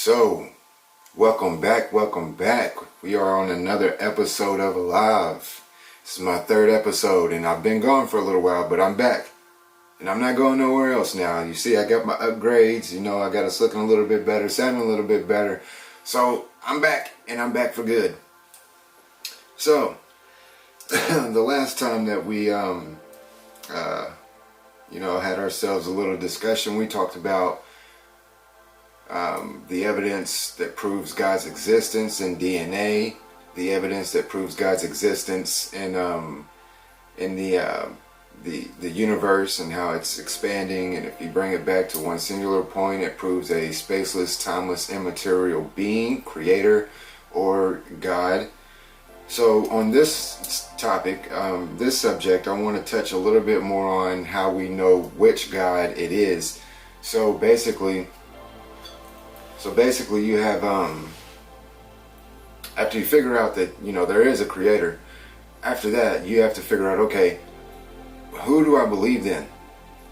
So, welcome back. We are on another episode of Alive. This is my third episode, and I've been gone for a little while, but I'm back. And I'm not going nowhere else now. You see, I got my upgrades. I got us looking a little bit better, sounding a little bit better. So, I'm back, and I'm back for good. So, the last time that we, had ourselves a little discussion, we talked about the evidence that proves God's existence in DNA, the evidence that proves God's existence in the universe and how it's expanding, and if you bring it back to one singular point, it proves a spaceless, timeless, immaterial being, creator, or God. So on this topic, this subject, I want to touch a little bit more on how we know which God it is. So basically you have, after you figure out that, there is a creator, after that you have to figure out, okay, who do I believe in?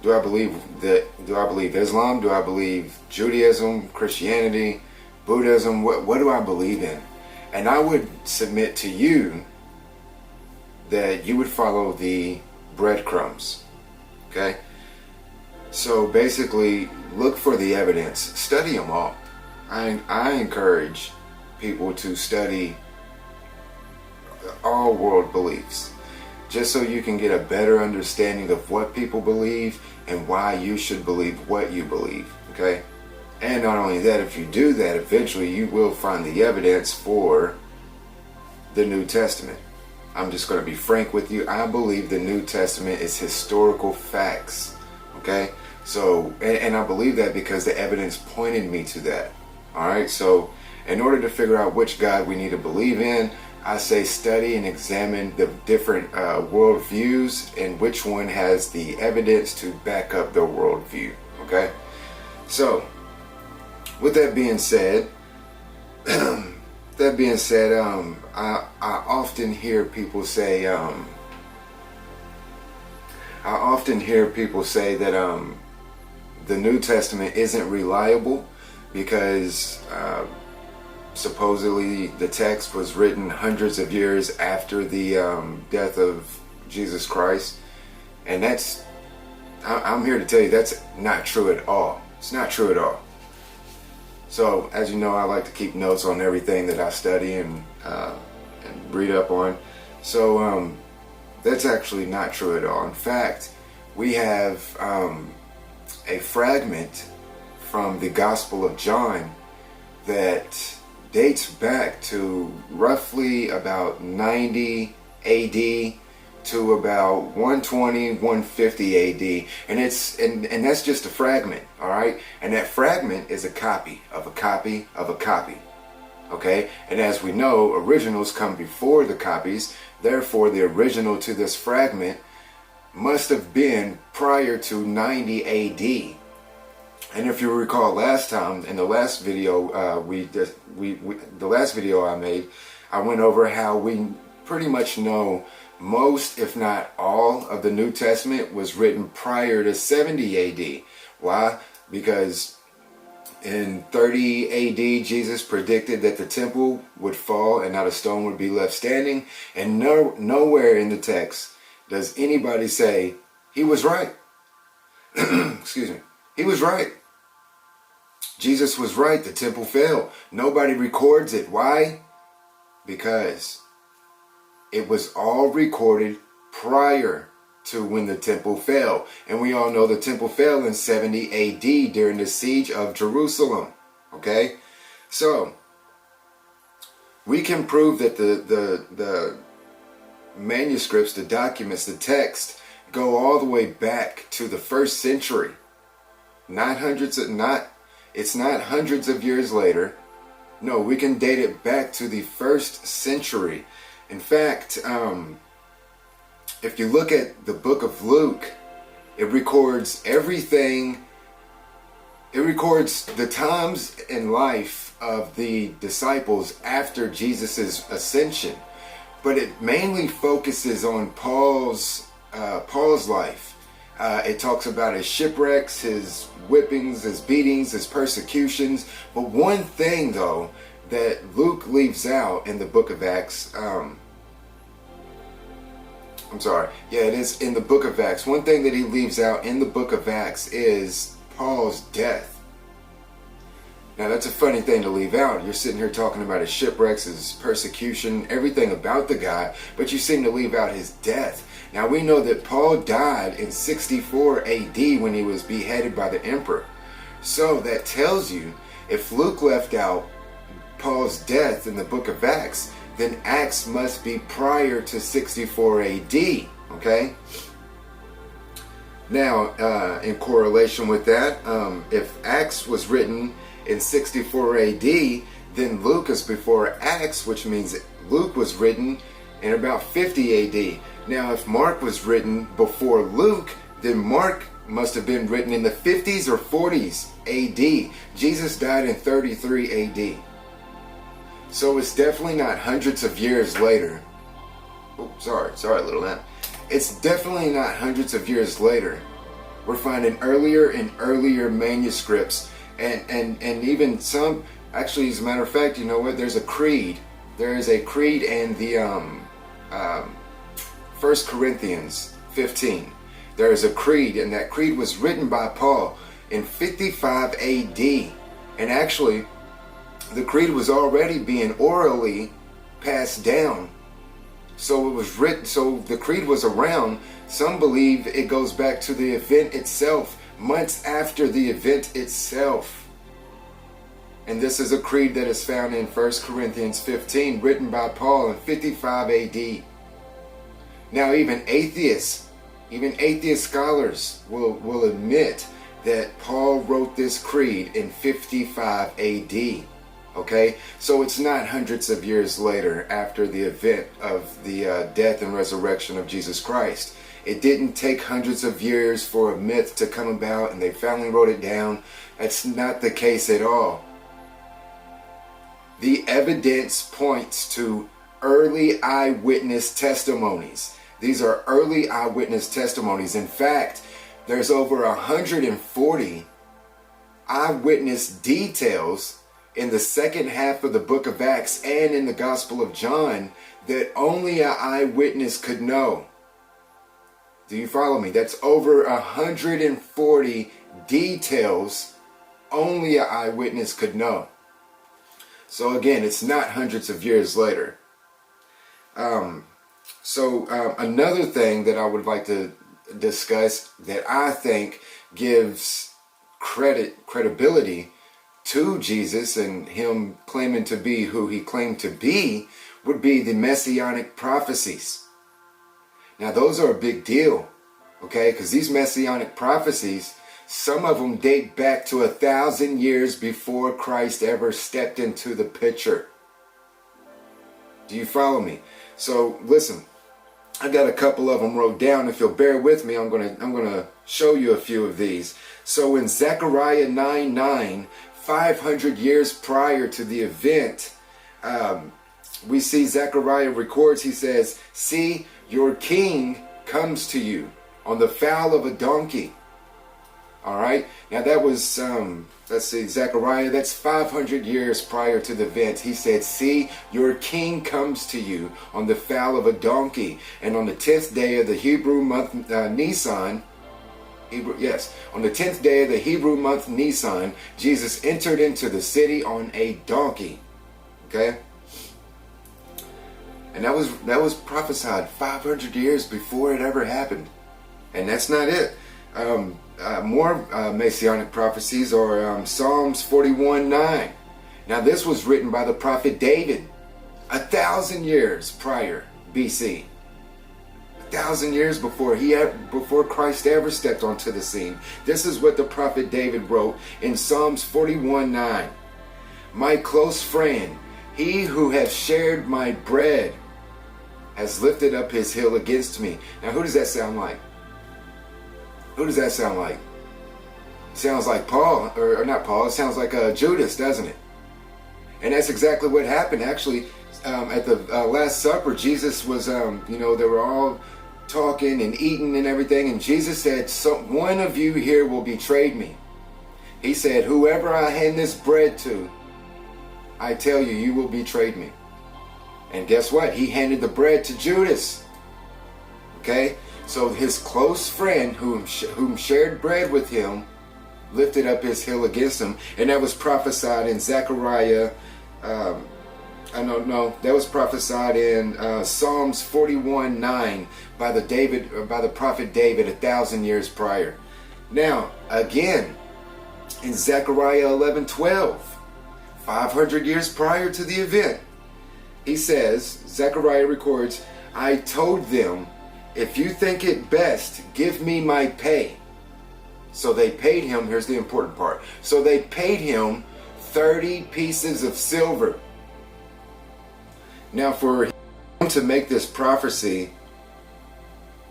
Do I believe Islam? Do I believe Judaism, Christianity, Buddhism? What do I believe in? And I would submit to you that you would follow the breadcrumbs. Okay? So basically, look for the evidence. Study them all. I encourage people to study all world beliefs, just so you can get a better understanding of what people believe and why you should believe what you believe. Okay? And not only that, if you do that, eventually you will find the evidence for the New Testament. I'm just going to be frank with you. I believe the New Testament is historical facts. Okay? So, and I believe that because the evidence pointed me to that. Alright? So, in order to figure out which God we need to believe in, I say study and examine the different worldviews and which one has the evidence to back up their worldview. Okay? So, with that being said, I often hear people say, that the New Testament isn't reliable because supposedly the text was written hundreds of years after the death of Jesus Christ, and I'm here to tell you that's not true at all. It's not true at all. So, as you know, I like to keep notes on everything that I study and read up on. So, that's actually not true at all. In fact, we have a fragment from the Gospel of John that dates back to roughly about 90 AD to about 120, 150 AD, and that's just a fragment, all right? And that fragment is a copy of a copy of a copy, okay? And as we know, originals come before the copies. Therefore, the original to this fragment must have been prior to 90 AD. And if you recall last time, in the last video, the last video I made, I went over how we pretty much know most, if not all, of the New Testament was written prior to 70 AD. Why? Because in 30 AD, Jesus predicted that the temple would fall and not a stone would be left standing. And nowhere in the text does anybody say he was right. Excuse me. He was right. Jesus was right. The temple fell. Nobody records it. Why? Because it was all recorded prior to when the temple fell. And we all know the temple fell in 70 AD during the siege of Jerusalem. Okay? So, we can prove that the manuscripts, the documents, the text go all the way back to the first century. It's not hundreds of years later. No, we can date it back to the first century. In fact, if you look at the book of Luke, it records everything. It records the times in life of the disciples after Jesus' ascension, but it mainly focuses on Paul's life It talks about his shipwrecks, his whippings, his beatings, his persecutions. But one thing, though, that Luke leaves out in the book of Acts, it is in the book of Acts. One thing that he leaves out in the book of Acts is Paul's death. Now, that's a funny thing to leave out. You're sitting here talking about his shipwrecks, his persecution, everything about the guy, but you seem to leave out his death. Now, we know that Paul died in 64 AD when he was beheaded by the emperor. So that tells you, if Luke left out Paul's death in the book of Acts, then Acts must be prior to 64 AD, okay? Now, in correlation with that, if Acts was written in 64 AD, then Luke is before Acts, which means Luke was written in about 50 AD. Now, if Mark was written before Luke, then Mark must have been written in the 50s or 40s AD. Jesus died in 33 AD. So it's definitely not hundreds of years later. Oh, sorry, little lamb. It's definitely not hundreds of years later. We're finding earlier and earlier manuscripts, and even some, actually, as a matter of fact, you know what? There's a creed. There is a creed in the 1 Corinthians 15. There is a creed, and that creed was written by Paul in 55 AD. And actually, the creed was already being orally passed down. So it was written, so the creed was around. Some believe it goes back to the event itself, months after the event itself. And this is a creed that is found in 1 Corinthians 15, written by Paul in 55 AD. Now, even atheists scholars will admit that Paul wrote this creed in 55 AD. Okay, so it's not hundreds of years later after the event of the death and resurrection of Jesus Christ. It didn't take hundreds of years for a myth to come about and they finally wrote it down. That's not the case at all. The evidence points to early eyewitness testimonies. These are early eyewitness testimonies. In fact, there's over 140 eyewitness details in the second half of the book of Acts and in the Gospel of John that only an eyewitness could know. Do you follow me? That's over 140 details only an eyewitness could know. So again, it's not hundreds of years later. Another thing that I would like to discuss that I think gives credibility to Jesus and him claiming to be who he claimed to be would be the Messianic prophecies. Now, those are a big deal, okay? Because these Messianic prophecies, some of them date back to 1,000 years before Christ ever stepped into the picture. Do you follow me? So, listen, I got a couple of them wrote down. If you'll bear with me, I'm gonna show you a few of these. So in Zechariah 9:9, 500 years prior to the event, we see Zechariah records, he says, "See, your king comes to you on the foal of a donkey." All right. Now that was, let's see, Zechariah, that's 500 years prior to the event. He said, "See, your king comes to you on the foal of a donkey. And on the 10th day of the Hebrew month Nisan," on the 10th day of the Hebrew month Nisan, Jesus entered into the city on a donkey. Okay? And that was prophesied 500 years before it ever happened. And that's not it. More Messianic prophecies are Psalms 41:9. Now this was written by the prophet David 1,000 years prior BC. 1,000 years before Christ ever stepped onto the scene. This is what the prophet David wrote in Psalms 41:9. "My close friend, he who has shared my bread, has lifted up his heel against me." Now who does that sound like? Who does that sound like? Sounds like Paul, or not Paul, it sounds like Judas, doesn't it? And that's exactly what happened. Actually, at the Last Supper, Jesus was, they were all talking and eating and everything. And Jesus said, so one of you here will betray me. He said, whoever I hand this bread to, I tell you, you will betray me. And guess what? He handed the bread to Judas. Okay? So his close friend whom shared bread with him lifted up his heel against him. And that was prophesied in Zechariah. That was prophesied in Psalms 41:9 by the prophet David 1,000 years prior. Now, again, in Zechariah 11:12, 500 years prior to the event, he says, Zechariah records, I told them, if you think it best, give me my pay. So they paid him, here's the important part. So they paid him 30 pieces of silver. Now for him to make this prophecy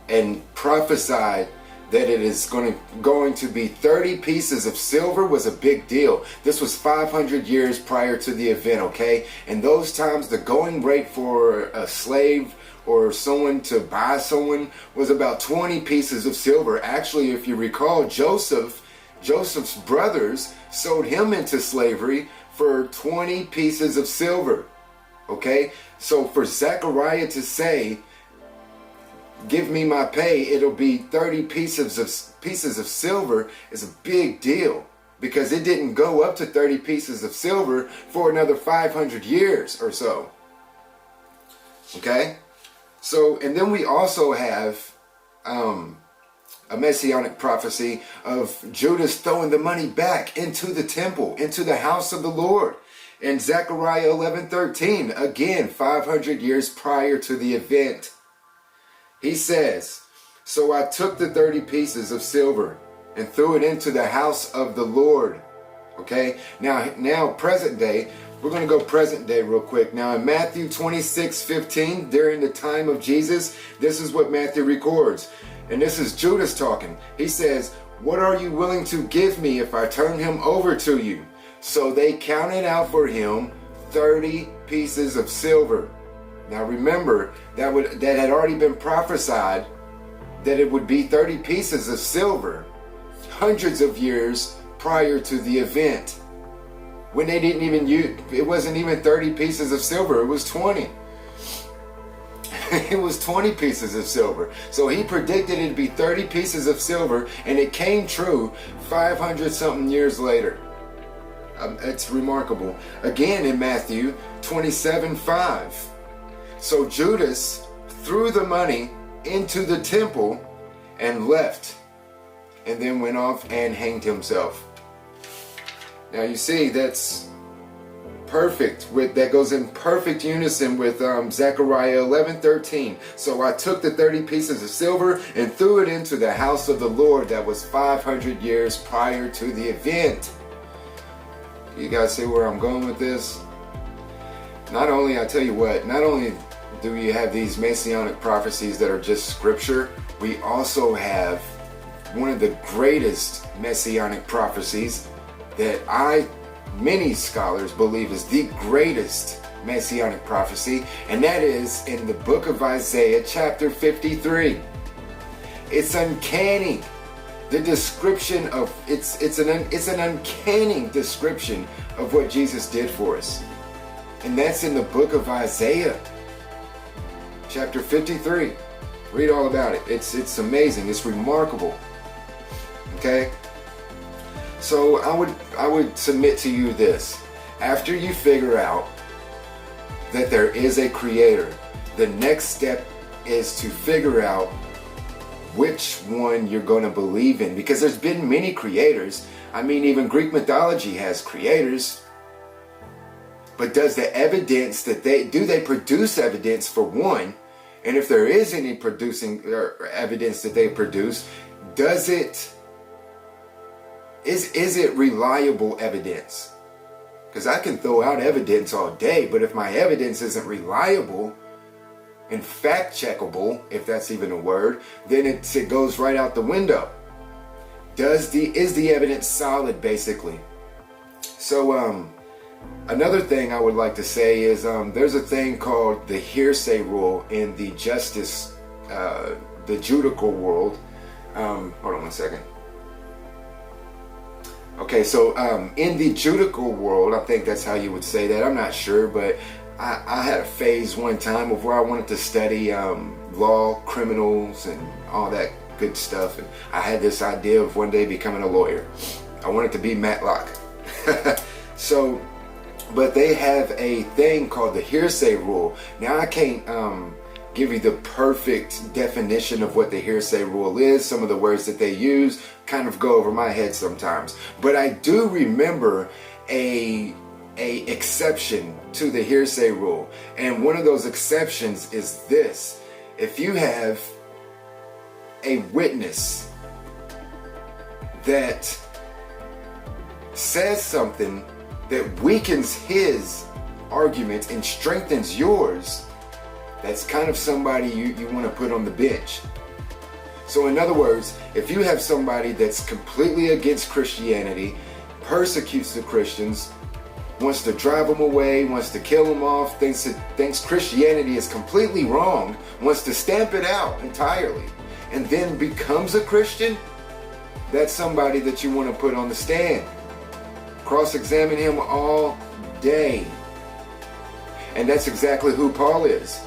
and prophesy that it is going to be 30 pieces of silver was a big deal. This was 500 years prior to the event, okay? In those times, the going rate for a slave or someone to buy someone was about 20 pieces of silver. Actually, if you recall, Joseph's brothers sold him into slavery for 20 pieces of silver. Okay? So for Zechariah to say, give me my pay, it'll be 30 pieces of silver is a big deal, because it didn't go up to 30 pieces of silver for another 500 years or so. Okay? So, and then we also have a messianic prophecy of Judas throwing the money back into the temple, into the house of the Lord. In Zechariah 11:13, again, 500 years prior to the event, he says, so I took the 30 pieces of silver and threw it into the house of the Lord. Okay, now present day, we're going to go present day real quick. Now in Matthew 26:15, during the time of Jesus, this is what Matthew records. And this is Judas talking. He says, what are you willing to give me if I turn him over to you? So they counted out for him 30 pieces of silver. Now remember, that had already been prophesied that it would be 30 pieces of silver hundreds of years prior to the event. When they didn't even use, it wasn't even 30 pieces of silver, it was 20. It was 20 pieces of silver. So he predicted it'd be 30 pieces of silver, and it came true 500 something years later. It's remarkable. Again in Matthew 27:5. So Judas threw the money into the temple and left, and then went off and hanged himself. Now you see, that's perfect. That goes in perfect unison with Zechariah 11:13. So I took the 30 pieces of silver and threw it into the house of the Lord. That was 500 years prior to the event. You guys see where I'm going with this? Not only, I tell you what, not only do we have these messianic prophecies that are just scripture, we also have one of the greatest messianic prophecies that many scholars believe is the greatest messianic prophecy, and that is in the book of Isaiah chapter 53. It's uncanny. The description of it's an uncanny description of what Jesus did for us. And that's in the book of Isaiah chapter 53. Read all about it. It's amazing. It's remarkable. Okay? So I would submit to you this. After you figure out that there is a creator, the next step is to figure out which one you're going to believe in, because there's been many creators. I mean, even Greek mythology has creators. But does the evidence that they produce evidence for one? And if there is any producing evidence that they produce, is it reliable evidence? Because I can throw out evidence all day, but if my evidence isn't reliable and fact checkable, if that's even a word, then it goes right out the window. Is the evidence solid, basically? So another thing I would like to say is there's a thing called the hearsay rule in the justice the Judaical world. Hold on one second. Okay, so in the Judaical world, I think that's how you would say that. I'm not sure, but I had a phase one time of where I wanted to study law, criminals, and all that good stuff. And I had this idea of one day becoming a lawyer. I wanted to be Matlock. So, but they have a thing called the hearsay rule. Now, I can't give you the perfect definition of what the hearsay rule is. Some of the words that they use kind of go over my head sometimes. But I do remember a exception to the hearsay rule. And one of those exceptions is this. If you have a witness that says something that weakens his argument and strengthens yours, that's kind of somebody you want to put on the bench. So in other words, if you have somebody that's completely against Christianity, persecutes the Christians, wants to drive them away, wants to kill them off, thinks Christianity is completely wrong, wants to stamp it out entirely, and then becomes a Christian, that's somebody that you want to put on the stand. Cross-examine him all day. And that's exactly who Paul is.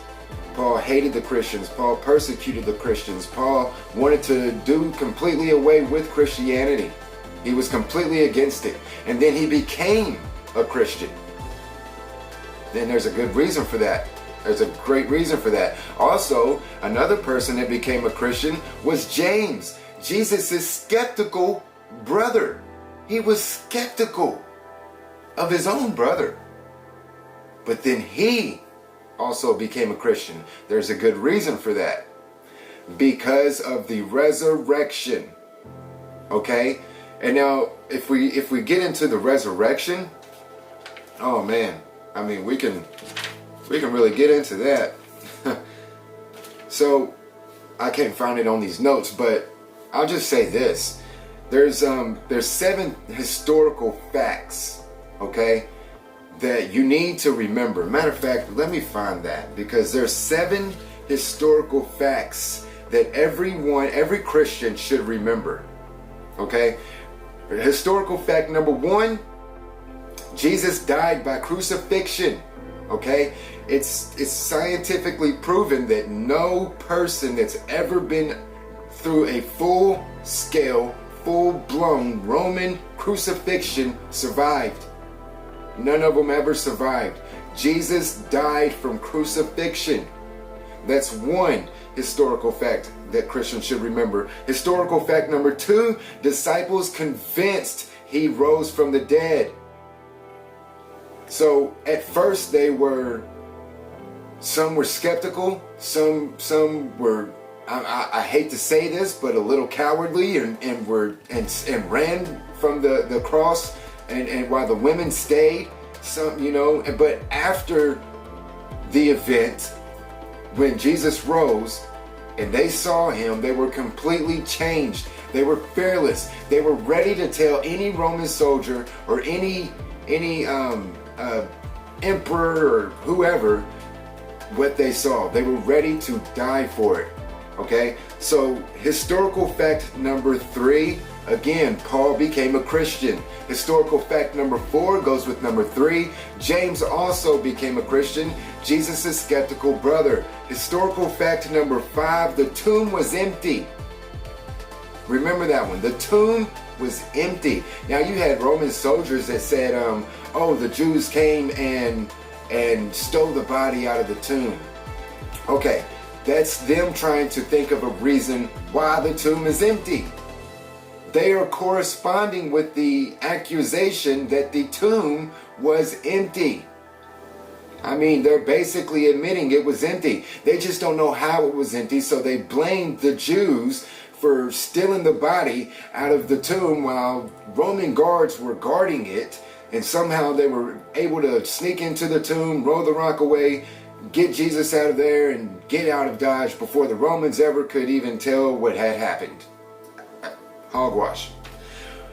Paul hated the Christians. Paul persecuted the Christians. Paul wanted to do completely away with Christianity. He was completely against it. And then he became a Christian. Then there's a good reason for that. There's a great reason for that. Also, another person that became a Christian was James, Jesus' skeptical brother. He was skeptical of his own brother. But then he also became a Christian. There's a good reason for that. Because of the resurrection. Okay? And now, if we get into the resurrection, oh man, I mean, we can really get into that. So, I can't find it on these notes, but I'll just say this. There's 7 historical facts, okay, that you need to remember. Matter of fact, let me find that, because there's 7 historical facts that every Christian should remember. Okay? Historical fact number 1, Jesus died by crucifixion. Okay? It's scientifically proven that no person that's ever been through a full-scale, full-blown Roman crucifixion survived. None of them ever survived. Jesus died from crucifixion. That's one historical fact that Christians should remember. Historical fact number 2, disciples convinced he rose from the dead. So at first some were skeptical, some were, I hate to say this, but a little cowardly and ran from the cross, and while the women stayed, but after the event, when Jesus rose and they saw him, they were completely changed. They were fearless. They were ready to tell any Roman soldier or any emperor or whoever what they saw. They were ready to die for it. Okay, so historical fact number 3, again, Paul became a Christian. Historical fact number 4 goes with number 3. James also became a Christian, Jesus' skeptical brother. Historical fact number 5, the tomb was empty. Remember that one. The tomb was empty. Now you had Roman soldiers that said, the Jews came and stole the body out of the tomb. Okay, that's them trying to think of a reason why the tomb is empty. They are corresponding with the accusation that the tomb was empty. I mean, they're basically admitting it was empty. They just don't know how it was empty, so they blamed the Jews for stealing the body out of the tomb while Roman guards were guarding it, and somehow they were able to sneak into the tomb, roll the rock away, get Jesus out of there, and get out of Dodge before the Romans ever could even tell what had happened. Hogwash.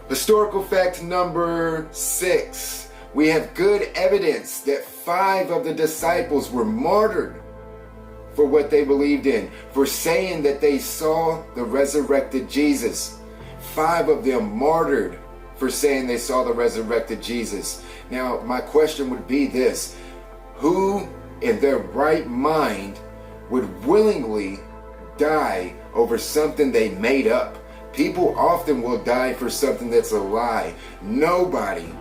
Historical fact number 6. We have good evidence that 5 of the disciples were martyred for what they believed in, for saying that they saw the resurrected Jesus. 5 of them martyred for saying they saw the resurrected Jesus. Now, my question would be this: who in their right mind would willingly die over something they made up? People often will die for something that's a lie. Nobody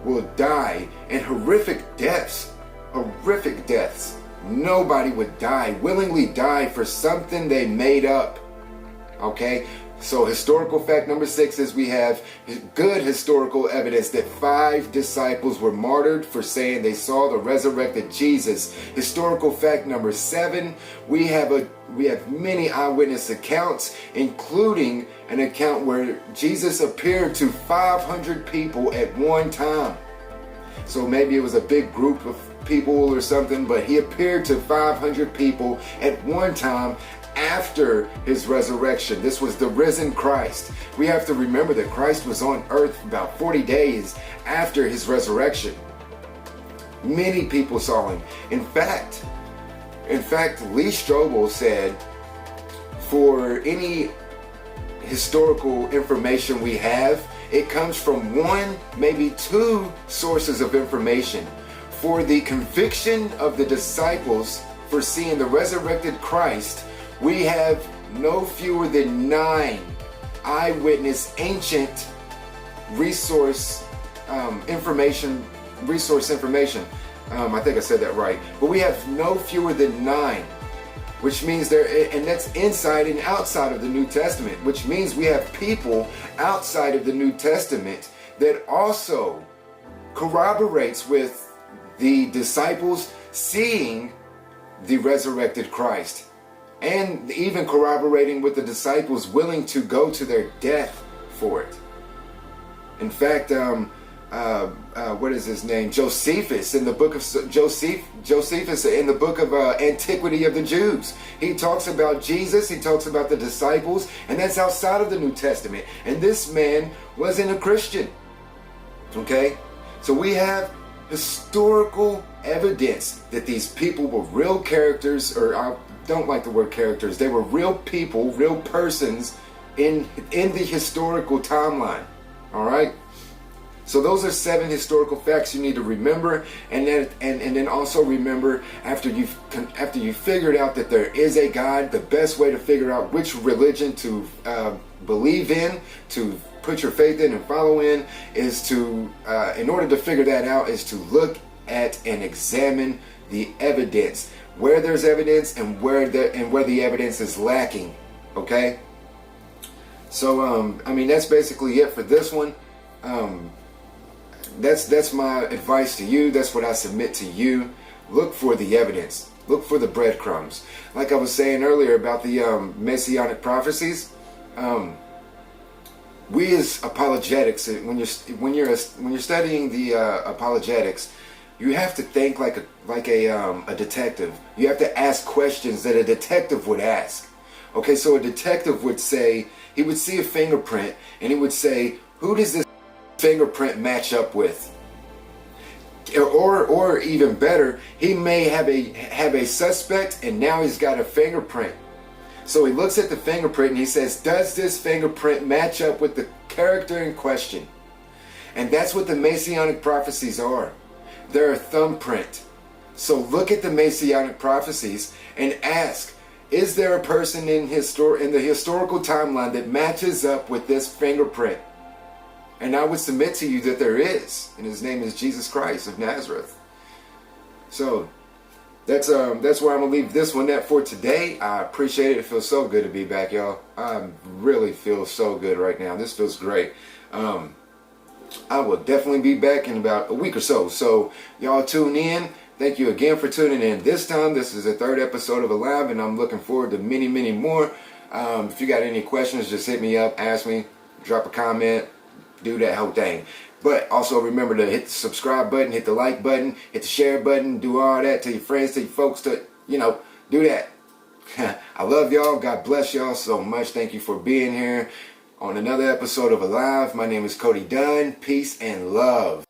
will die in horrific deaths. Horrific deaths. Nobody would willingly die for something they made up. Okay? So historical fact number 6 is we have good historical evidence that 5 disciples were martyred for saying they saw the resurrected Jesus. Historical fact number 7, we have many eyewitness accounts, including an account where Jesus appeared to 500 people at one time. So maybe it was a big group of people or something, but he appeared to 500 people at one time after his resurrection. This was the risen Christ. We have to remember that Christ was on earth about 40 days after his resurrection. Many people saw him. In fact, Lee Strobel said, for any historical information we have, it comes from 1, maybe 2 sources of information. For the conviction of the disciples for seeing the resurrected Christ, we have no fewer than 9 eyewitness ancient resource information. I think I said that right. But we have no fewer than 9, which means and that's inside and outside of the New Testament, which means we have people outside of the New Testament that also corroborates with the disciples seeing the resurrected Christ, and even corroborating with the disciples willing to go to their death for it. In fact, what is his name? Josephus in the book of Josephus in the book of Antiquity of the Jews. He talks about Jesus, he talks about the disciples, and that's outside of the New Testament. And this man wasn't a Christian. Okay? So we have historical evidence that these people were real characters, or I don't like the word characters. They were real people, real persons in the historical timeline. All right? So those are 7 historical facts you need to remember, and then also remember, after you've figured out that there is a God, the best way to figure out which religion to believe in, to put your faith in and follow in, is to in order to figure that out, is to look at and examine the evidence, where there's evidence and where the evidence is lacking. Okay? So I mean, that's basically it for this one. That's my advice to you. That's what I submit to you. Look for the evidence. Look for the breadcrumbs. Like I was saying earlier about the Messianic prophecies, we as apologetics, when you're studying the apologetics, you have to think like a detective. You have to ask questions that a detective would ask. Okay, so a detective would say, he would see a fingerprint and he would say, who does this fingerprint match up with? Or even better, he may have a suspect and now he's got a fingerprint. So he looks at the fingerprint and he says, does this fingerprint match up with the character in question? And that's what the Messianic prophecies are. They're a thumbprint. So look at the Messianic prophecies and ask, is there a person in the historical timeline that matches up with this fingerprint? And I would submit to you that there is, and his name is Jesus Christ of Nazareth. So that's where I'm gonna leave this one at for today. I appreciate it. It feels so good to be back, y'all. I really feel so good right now. This feels great. I will definitely be back in about a week or so. So y'all tune in. Thank you again for tuning in. This time, this is the 3rd episode of Alive, and I'm looking forward to many, many more. If you got any questions, just hit me up, ask me, drop a comment, do that whole thing. But also remember to hit the subscribe button, hit the like button, hit the share button, do all that to your friends, to your folks, to, do that. I love y'all. God bless y'all so much. Thank you for being here on another episode of Alive. My name is Cody Dunn. Peace and love.